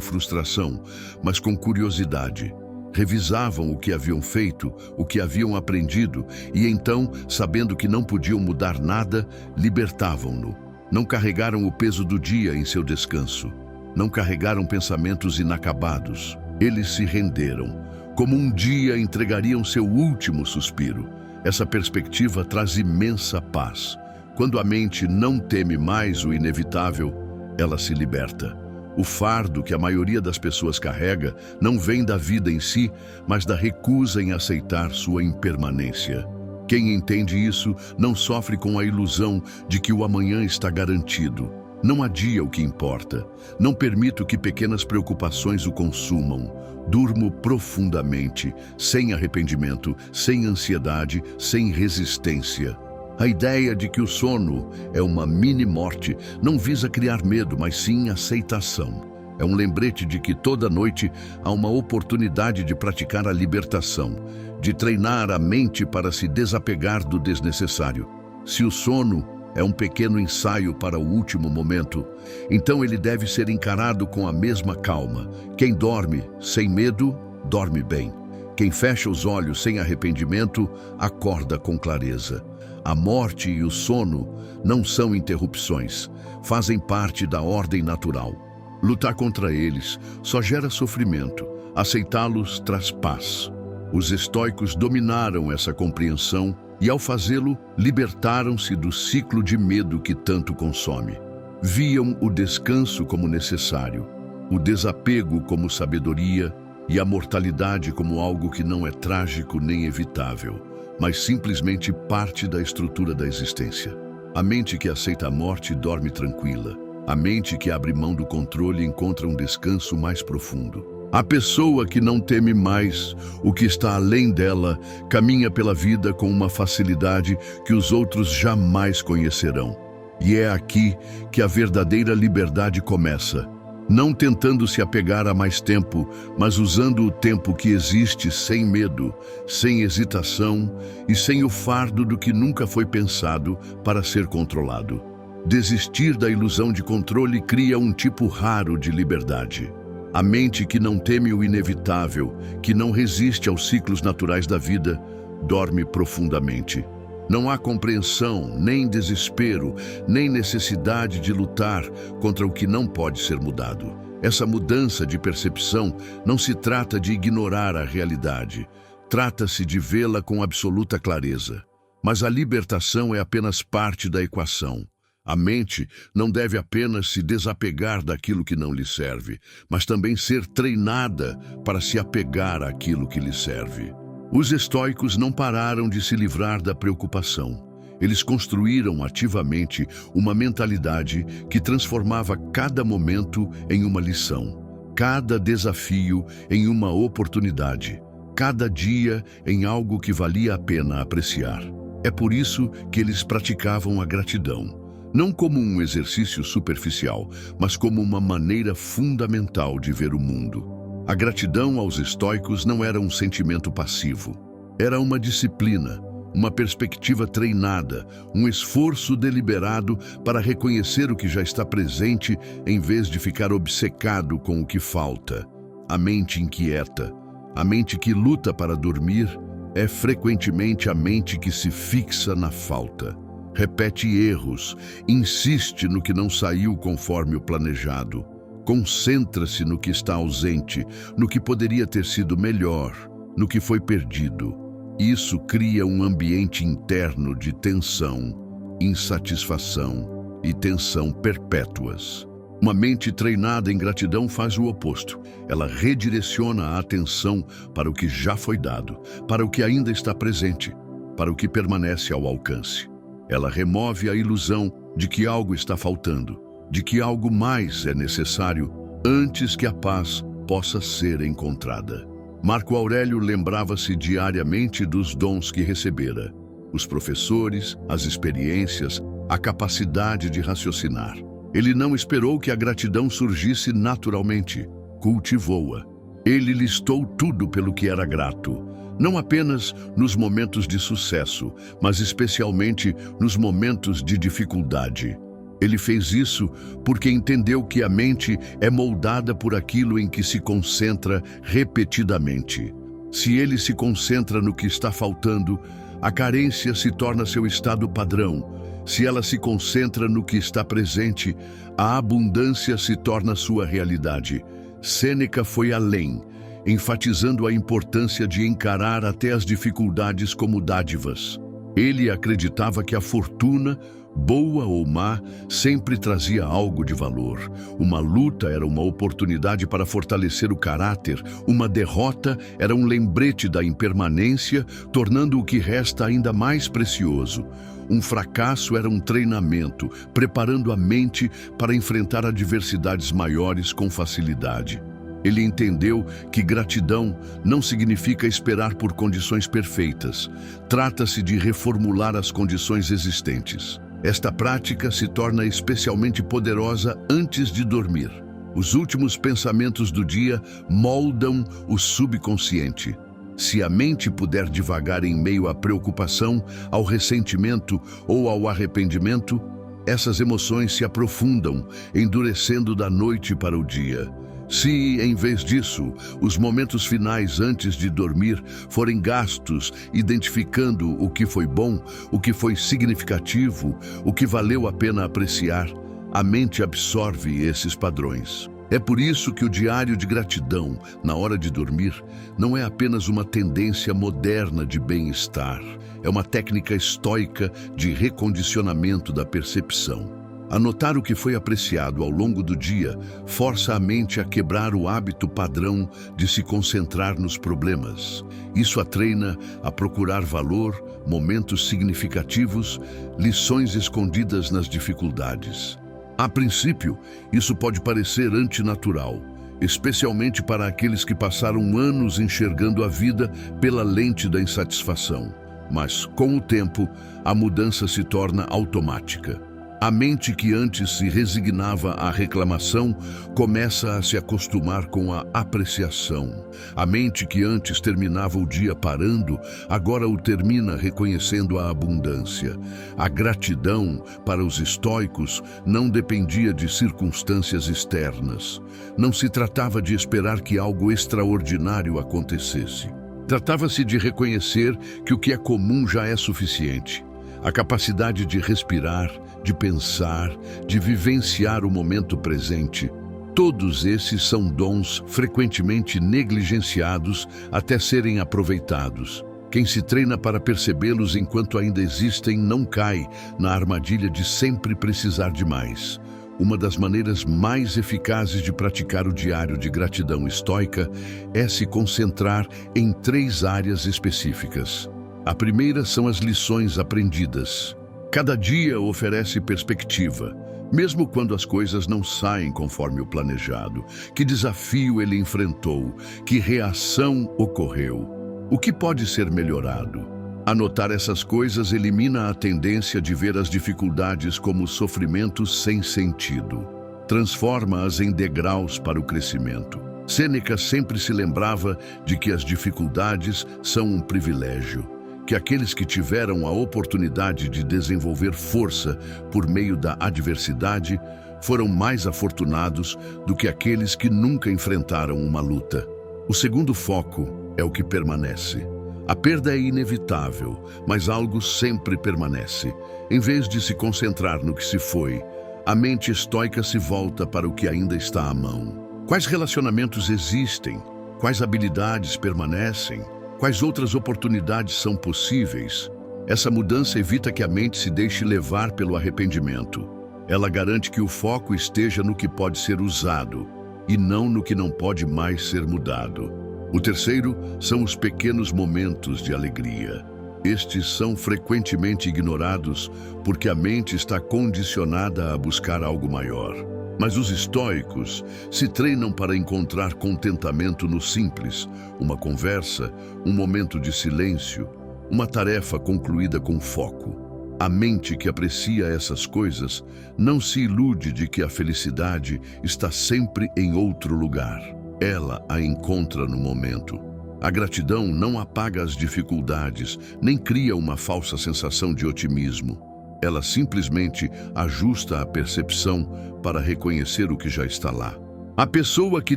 frustração, mas com curiosidade. Revisavam o que haviam feito, o que haviam aprendido, e então, sabendo que não podiam mudar nada, libertavam-no. Não carregaram o peso do dia em seu descanso. Não carregaram pensamentos inacabados. Eles se renderam. Como um dia entregariam seu último suspiro. Essa perspectiva traz imensa paz. Quando a mente não teme mais o inevitável, ela se liberta. O fardo que a maioria das pessoas carrega não vem da vida em si, mas da recusa em aceitar sua impermanência. Quem entende isso não sofre com a ilusão de que o amanhã está garantido. Não adia o que importa. Não permito que pequenas preocupações o consumam. Durmo profundamente, sem arrependimento, sem ansiedade, sem resistência. A ideia de que o sono é uma mini-morte não visa criar medo, mas sim aceitação. É um lembrete de que toda noite há uma oportunidade de praticar a libertação, de treinar a mente para se desapegar do desnecessário. Se o sono é um pequeno ensaio para o último momento, então ele deve ser encarado com a mesma calma. Quem dorme sem medo, dorme bem. Quem fecha os olhos sem arrependimento, acorda com clareza. A morte e o sono não são interrupções, fazem parte da ordem natural. Lutar contra eles só gera sofrimento, aceitá-los traz paz. Os estoicos dominaram essa compreensão e, ao fazê-lo, libertaram-se do ciclo de medo que tanto consome. Viam o descanso como necessário, o desapego como sabedoria e a mortalidade como algo que não é trágico nem evitável, mas simplesmente parte da estrutura da existência. A mente que aceita a morte dorme tranquila. A mente que abre mão do controle encontra um descanso mais profundo. A pessoa que não teme mais o que está além dela caminha pela vida com uma facilidade que os outros jamais conhecerão. E é aqui que a verdadeira liberdade começa. Não tentando se apegar a mais tempo, mas usando o tempo que existe sem medo, sem hesitação e sem o fardo do que nunca foi pensado para ser controlado. Desistir da ilusão de controle cria um tipo raro de liberdade. A mente que não teme o inevitável, que não resiste aos ciclos naturais da vida, dorme profundamente. Não há compreensão, nem desespero, nem necessidade de lutar contra o que não pode ser mudado. Essa mudança de percepção não se trata de ignorar a realidade, trata-se de vê-la com absoluta clareza. Mas a libertação é apenas parte da equação. A mente não deve apenas se desapegar daquilo que não lhe serve, mas também ser treinada para se apegar àquilo que lhe serve. Os estoicos não pararam de se livrar da preocupação. Eles construíram ativamente uma mentalidade que transformava cada momento em uma lição, cada desafio em uma oportunidade, cada dia em algo que valia a pena apreciar. É por isso que eles praticavam a gratidão. Não como um exercício superficial, mas como uma maneira fundamental de ver o mundo. A gratidão aos estoicos não era um sentimento passivo. Era uma disciplina, uma perspectiva treinada, um esforço deliberado para reconhecer o que já está presente em vez de ficar obcecado com o que falta. A mente inquieta, a mente que luta para dormir, é frequentemente a mente que se fixa na falta. Repete erros, insiste no que não saiu conforme o planejado. Concentra-se no que está ausente, no que poderia ter sido melhor, no que foi perdido. Isso cria um ambiente interno de tensão, insatisfação e tensão perpétuas. Uma mente treinada em gratidão faz o oposto. Ela redireciona a atenção para o que já foi dado, para o que ainda está presente, para o que permanece ao alcance. Ela remove a ilusão de que algo está faltando, de que algo mais é necessário antes que a paz possa ser encontrada. Marco Aurélio lembrava-se diariamente dos dons que recebera: os professores, as experiências, a capacidade de raciocinar. Ele não esperou que a gratidão surgisse naturalmente, cultivou-a. Ele listou tudo pelo que era grato, não apenas nos momentos de sucesso, mas especialmente nos momentos de dificuldade. Ele fez isso porque entendeu que a mente é moldada por aquilo em que se concentra repetidamente. Se ele se concentra no que está faltando, a carência se torna seu estado padrão. Se ela se concentra no que está presente, a abundância se torna sua realidade. Sêneca foi além, enfatizando a importância de encarar até as dificuldades como dádivas. Ele acreditava que a fortuna, boa ou má, sempre trazia algo de valor. Uma luta era uma oportunidade para fortalecer o caráter, uma derrota era um lembrete da impermanência, tornando o que resta ainda mais precioso. Um fracasso era um treinamento, preparando a mente para enfrentar adversidades maiores com facilidade. Ele entendeu que gratidão não significa esperar por condições perfeitas. Trata-se de reformular as condições existentes. Esta prática se torna especialmente poderosa antes de dormir. Os últimos pensamentos do dia moldam o subconsciente. Se a mente puder divagar em meio à preocupação, ao ressentimento ou ao arrependimento, essas emoções se aprofundam, endurecendo da noite para o dia. Se, em vez disso, os momentos finais antes de dormir forem gastos identificando o que foi bom, o que foi significativo, o que valeu a pena apreciar, a mente absorve esses padrões. É por isso que o diário de gratidão, na hora de dormir, não é apenas uma tendência moderna de bem-estar. É uma técnica estoica de recondicionamento da percepção. Anotar o que foi apreciado ao longo do dia força a mente a quebrar o hábito padrão de se concentrar nos problemas. Isso a treina a procurar valor, momentos significativos, lições escondidas nas dificuldades. A princípio, isso pode parecer antinatural, especialmente para aqueles que passaram anos enxergando a vida pela lente da insatisfação. Mas, com o tempo, a mudança se torna automática. A mente que antes se resignava à reclamação começa a se acostumar com a apreciação. A mente que antes terminava o dia parando, agora o termina reconhecendo a abundância. A gratidão, para os estoicos, não dependia de circunstâncias externas. Não se tratava de esperar que algo extraordinário acontecesse. Tratava-se de reconhecer que o que é comum já é suficiente. A capacidade de respirar, de pensar, de vivenciar o momento presente. Todos esses são dons frequentemente negligenciados até serem aproveitados. Quem se treina para percebê-los enquanto ainda existem não cai na armadilha de sempre precisar de mais. Uma das maneiras mais eficazes de praticar o diário de gratidão estoica é se concentrar em 3 áreas específicas. A primeira são as lições aprendidas. Cada dia oferece perspectiva, mesmo quando as coisas não saem conforme o planejado. Que desafio ele enfrentou? Que reação ocorreu? O que pode ser melhorado? Anotar essas coisas elimina a tendência de ver as dificuldades como sofrimentos sem sentido. Transforma-as em degraus para o crescimento. Sêneca sempre se lembrava de que as dificuldades são um privilégio, que aqueles que tiveram a oportunidade de desenvolver força por meio da adversidade foram mais afortunados do que aqueles que nunca enfrentaram uma luta. O segundo foco é o que permanece. A perda é inevitável, mas algo sempre permanece. Em vez de se concentrar no que se foi, a mente estoica se volta para o que ainda está à mão. Quais relacionamentos existem? Quais habilidades permanecem? Quais outras oportunidades são possíveis? Essa mudança evita que a mente se deixe levar pelo arrependimento. Ela garante que o foco esteja no que pode ser usado e não no que não pode mais ser mudado. O terceiro são os pequenos momentos de alegria. Estes são frequentemente ignorados porque a mente está condicionada a buscar algo maior. Mas os estoicos se treinam para encontrar contentamento no simples, uma conversa, um momento de silêncio, uma tarefa concluída com foco. A mente que aprecia essas coisas não se ilude de que a felicidade está sempre em outro lugar. Ela a encontra no momento. A gratidão não apaga as dificuldades, nem cria uma falsa sensação de otimismo. Ela simplesmente ajusta a percepção para reconhecer o que já está lá. A pessoa que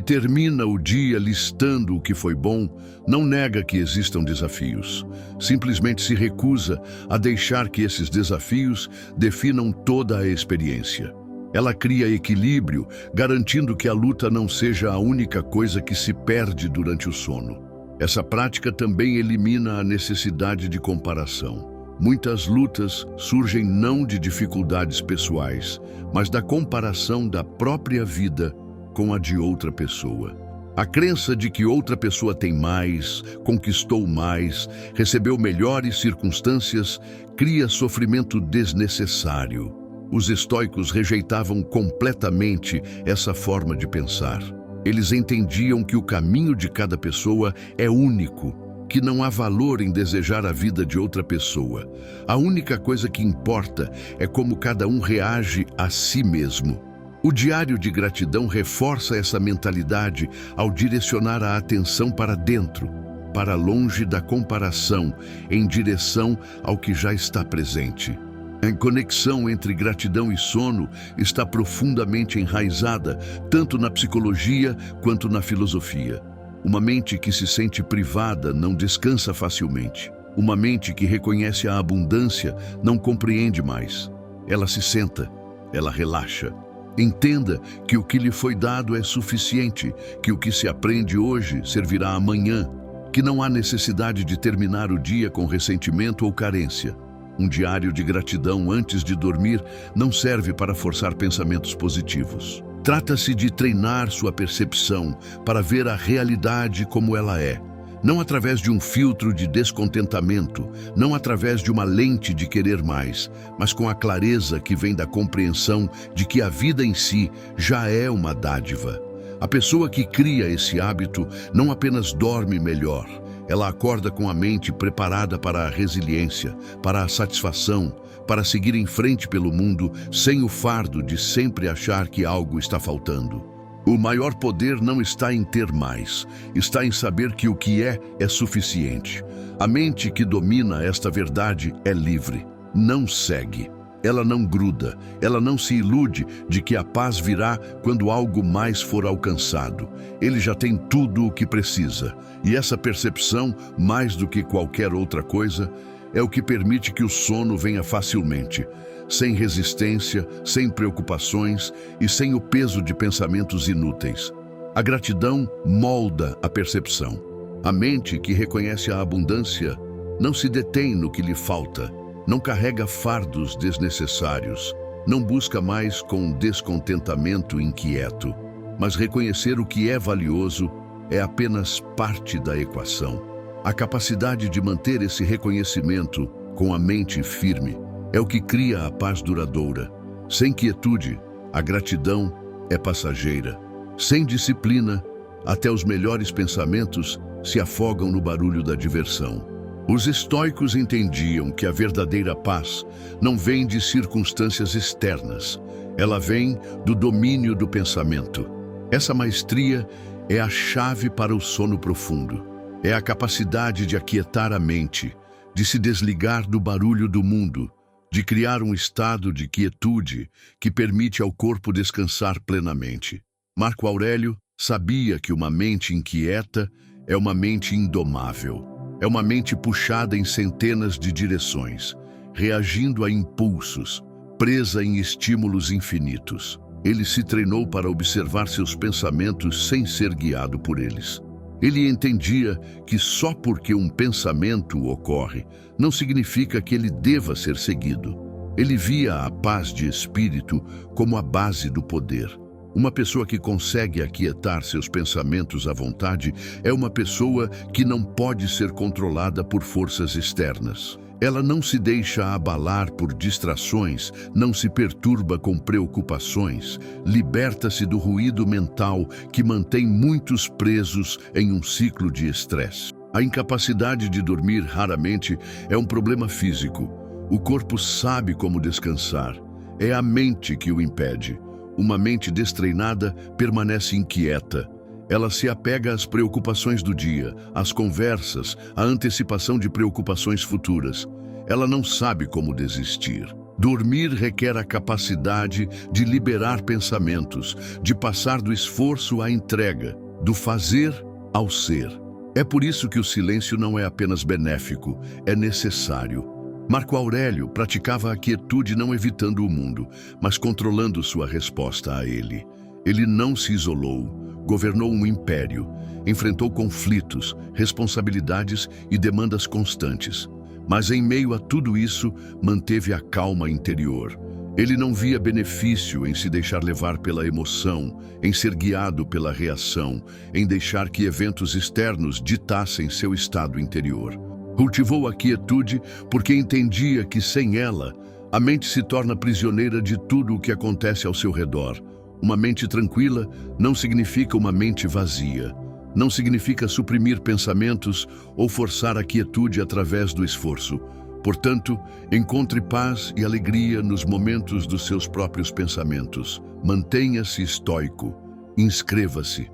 termina o dia listando o que foi bom não nega que existam desafios. Simplesmente se recusa a deixar que esses desafios definam toda a experiência. Ela cria equilíbrio, garantindo que a luta não seja a única coisa que se perde durante o sono. Essa prática também elimina a necessidade de comparação. Muitas lutas surgem não de dificuldades pessoais, mas da comparação da própria vida com a de outra pessoa. A crença de que outra pessoa tem mais, conquistou mais, recebeu melhores circunstâncias, cria sofrimento desnecessário. Os estoicos rejeitavam completamente essa forma de pensar. Eles entendiam que o caminho de cada pessoa é único, que não há valor em desejar a vida de outra pessoa. A única coisa que importa é como cada um reage a si mesmo. O diário de gratidão reforça essa mentalidade ao direcionar a atenção para dentro, para longe da comparação, em direção ao que já está presente. A conexão entre gratidão e sono está profundamente enraizada, tanto na psicologia quanto na filosofia. Uma mente que se sente privada não descansa facilmente. Uma mente que reconhece a abundância não compreende mais. Ela se senta, ela relaxa. Entenda que o que lhe foi dado é suficiente, que o que se aprende hoje servirá amanhã, que não há necessidade de terminar o dia com ressentimento ou carência. Um diário de gratidão antes de dormir não serve para forçar pensamentos positivos. Trata-se de treinar sua percepção para ver a realidade como ela é. Não através de um filtro de descontentamento, não através de uma lente de querer mais, mas com a clareza que vem da compreensão de que a vida em si já é uma dádiva. A pessoa que cria esse hábito não apenas dorme melhor, ela acorda com a mente preparada para a resiliência, para a satisfação, para seguir em frente pelo mundo sem o fardo de sempre achar que algo está faltando. O maior poder não está em ter mais, está em saber que o que é suficiente. A mente que domina esta verdade é livre, não segue. Ela não gruda, ela não se ilude de que a paz virá quando algo mais for alcançado. Ele já tem tudo o que precisa, e essa percepção, mais do que qualquer outra coisa, é o que permite que o sono venha facilmente, sem resistência, sem preocupações e sem o peso de pensamentos inúteis. A gratidão molda a percepção. A mente que reconhece a abundância não se detém no que lhe falta, não carrega fardos desnecessários, não busca mais com descontentamento inquieto, mas reconhecer o que é valioso é apenas parte da equação. A capacidade de manter esse reconhecimento com a mente firme é o que cria a paz duradoura. Sem quietude, a gratidão é passageira. Sem disciplina, até os melhores pensamentos se afogam no barulho da diversão. Os estoicos entendiam que a verdadeira paz não vem de circunstâncias externas, ela vem do domínio do pensamento. Essa maestria é a chave para o sono profundo. É a capacidade de aquietar a mente, de se desligar do barulho do mundo, de criar um estado de quietude que permite ao corpo descansar plenamente. Marco Aurélio sabia que uma mente inquieta é uma mente indomável. É uma mente puxada em centenas de direções, reagindo a impulsos, presa em estímulos infinitos. Ele se treinou para observar seus pensamentos sem ser guiado por eles. Ele entendia que só porque um pensamento ocorre, não significa que ele deva ser seguido. Ele via a paz de espírito como a base do poder. Uma pessoa que consegue aquietar seus pensamentos à vontade é uma pessoa que não pode ser controlada por forças externas. Ela não se deixa abalar por distrações, não se perturba com preocupações, liberta-se do ruído mental que mantém muitos presos em um ciclo de estresse. A incapacidade de dormir raramente é um problema físico. O corpo sabe como descansar. É a mente que o impede. Uma mente destreinada permanece inquieta. Ela se apega às preocupações do dia, às conversas, à antecipação de preocupações futuras. Ela não sabe como desistir. Dormir requer a capacidade de liberar pensamentos, de passar do esforço à entrega, do fazer ao ser. É por isso que o silêncio não é apenas benéfico, é necessário. Marco Aurélio praticava a quietude não evitando o mundo, mas controlando sua resposta a ele. Ele não se isolou. Governou um império, enfrentou conflitos, responsabilidades e demandas constantes. Mas em meio a tudo isso, manteve a calma interior. Ele não via benefício em se deixar levar pela emoção, em ser guiado pela reação, em deixar que eventos externos ditassem seu estado interior. Cultivou a quietude porque entendia que, sem ela, a mente se torna prisioneira de tudo o que acontece ao seu redor. Uma mente tranquila não significa uma mente vazia. Não significa suprimir pensamentos ou forçar a quietude através do esforço. Portanto, encontre paz e alegria nos momentos dos seus próprios pensamentos. Mantenha-se estoico. Inscreva-se.